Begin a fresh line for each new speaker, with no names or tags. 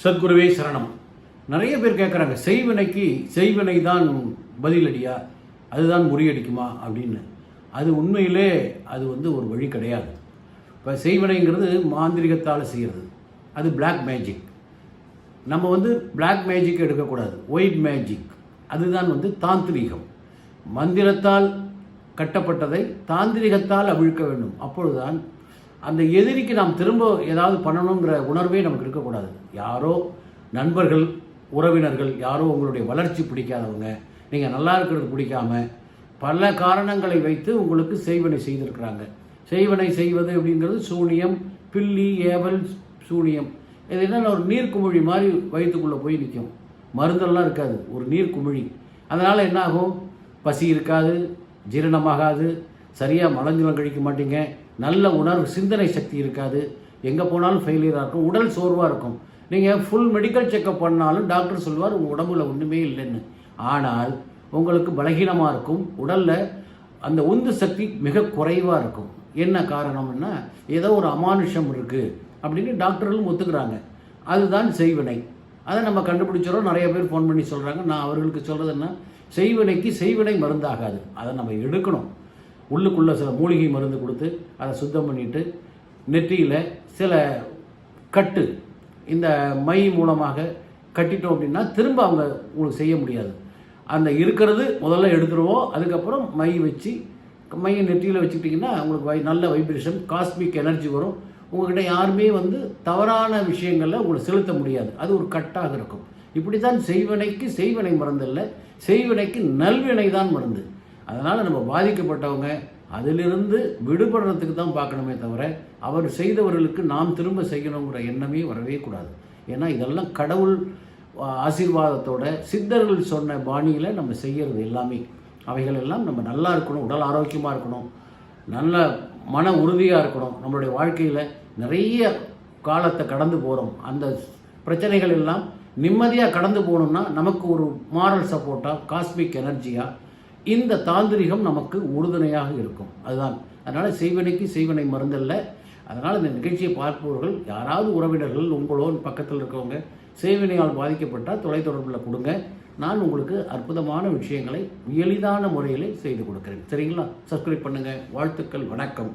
சத்குருவே சரணம். நிறைய பேர் கேட்குறாங்க, செய்வினைக்கு செய்வினை தான் பதிலடியா, அதுதான் முறியடிக்குமா அப்படின்னு. அது உண்மையிலே அது ஒரு வழி கிடையாது. இப்போ செய்வினைங்கிறது மாந்திரிகத்தால் செய்கிறது, அது பிளாக் மேஜிக். நம்ம பிளாக் மேஜிக் எடுக்கக்கூடாது, ஒயிட் மேஜிக். அதுதான் தாந்திரிகம். மந்திரத்தால் கட்டப்பட்டதை தாந்திரிகத்தால் அவிழ்க்க வேண்டும். அப்பொழுதுதான் அந்த எதிரிக்கு நாம் திரும்ப ஏதாவது பண்ணணுங்கிற உணர்வே நமக்கு இருக்கக்கூடாது. யாரோ நண்பர்கள், உறவினர்கள், யாரோ உங்களுடைய வளர்ச்சி பிடிக்காதவங்க, நீங்கள் நல்லா இருக்கிறது பிடிக்காம பல காரணங்களை வைத்து உங்களுக்கு செய்வினை செய்திருக்கிறாங்க. செய்வினை செய்வது அப்படிங்கிறது சூனியம், பில்லி, ஏவல், சூனியம். இது என்னென்ன ஒரு நீர்க்குமிழி மாதிரி வயிற்றுக்குள்ளே போய் நிற்கும். மருந்தெல்லாம் இருக்காது, ஒரு நீர்க்குமிழி. அதனால் என்ன ஆகும்? பசி இருக்காது, ஜீரணமாகாது, சரியாக மலஞ்சலம் கழிக்க மாட்டீங்க, நல்ல உணர்வு சிந்தனை சக்தி இருக்காது, எங்கே போனாலும் ஃபெயிலியராக இருக்கும், உடல் சோர்வாக இருக்கும். நீங்கள் ஃபுல் மெடிக்கல் செக்கப் பண்ணாலும் டாக்டர் சொல்வார் உங்கள் உடம்புல ஒன்றுமே இல்லைன்னு. ஆனால் உங்களுக்கு பலகீனமாக இருக்கும், உடலில் அந்த உந்து சக்தி மிக குறைவாக இருக்கும். என்ன காரணம்னா ஏதோ ஒரு அமானுஷம் இருக்குது அப்படின்னு டாக்டர்களும் ஒத்துக்கிறாங்க. அதுதான் செய்வினை. அதை நம்ம கண்டுபிடிச்சிடறோம். நிறைய பேர் ஃபோன் பண்ணி சொல்கிறாங்க. நான் அவர்களுக்கு சொல்கிறது என்ன, செய்வினைக்கு செய்வினை மருந்தாகாது, அதை நம்ம எடுக்கணும். உள்ளுக்குள்ளே சில மூலிகை மருந்து கொடுத்து அதை சுத்தம் பண்ணிவிட்டு நெற்றியில் சில கட்டு இந்த மை மூலமாக கட்டிட்டோம் அப்படின்னா திரும்ப அவங்க உங்களுக்கு செய்ய முடியாது. அந்த இருக்கிறது முதல்ல எடுத்துருவோம், அதுக்கப்புறம் மை வச்சு மையை நெற்றியில் வச்சுக்கிட்டிங்கன்னா உங்களுக்கு நல்ல வைப்ரேஷன், காஸ்மிக் எனர்ஜி வரும். உங்கள்கிட்ட யாருமே தவறான விஷயங்களில் உங்களை செலுத்த முடியாது. அது ஒரு கட்டாக இருக்கும். இப்படி தான் செய்வினைக்கு செய்வினை மருந்து இல்லை, செய்வினைக்கு நல்வினை தான் மருந்து. அதனால் நம்ம பாதிக்கப்பட்டவங்க அதிலிருந்து விடுபடுறதுக்கு தான் பார்க்கணுமே தவிர அவர் செய்தவர்களுக்கு நாம் திரும்ப செய்யணுங்கிற எண்ணமே வரவே கூடாது. ஏன்னா இதெல்லாம் கடவுள் ஆசீர்வாதத்தோட சித்தர்கள் சொன்ன பாணியில் நம்ம செய்கிறது எல்லாமே. அவைகள் எல்லாம் நம்ம நல்லா இருக்கணும், உடல் ஆரோக்கியமாக இருக்கணும், நல்ல மன உறுதியாக இருக்கணும். நம்மளுடைய வாழ்க்கையில் நிறைய காலத்தை கடந்து போகிறோம், அந்த பிரச்சனைகள் எல்லாம் நிம்மதியாக கடந்து போகணும்னா நமக்கு ஒரு மாரல் சப்போர்ட்டாக, காஸ்மிக் எனர்ஜியாக இந்த தாந்திரிகம் நமக்கு உறுதுணையாக இருக்கும். அதுதான். அதனால் செய்வினைக்கு செய்வினை மருந்தல்ல. அதனால் இந்த நிகழ்ச்சியை பார்ப்பவர்கள் யாராவது உறவினர்கள் உங்களோ பக்கத்தில் இருக்கவங்க செய்வினையால் பாதிக்கப்பட்டால் தொலைத்தொடர்பில் கொடுங்க. நான் உங்களுக்கு அற்புதமான விஷயங்களை எளிதான முறையில் செய்து கொடுக்குறேன். சரிங்களா? சப்ஸ்கிரைப் பண்ணுங்கள். வாழ்த்துக்கள். வணக்கம்.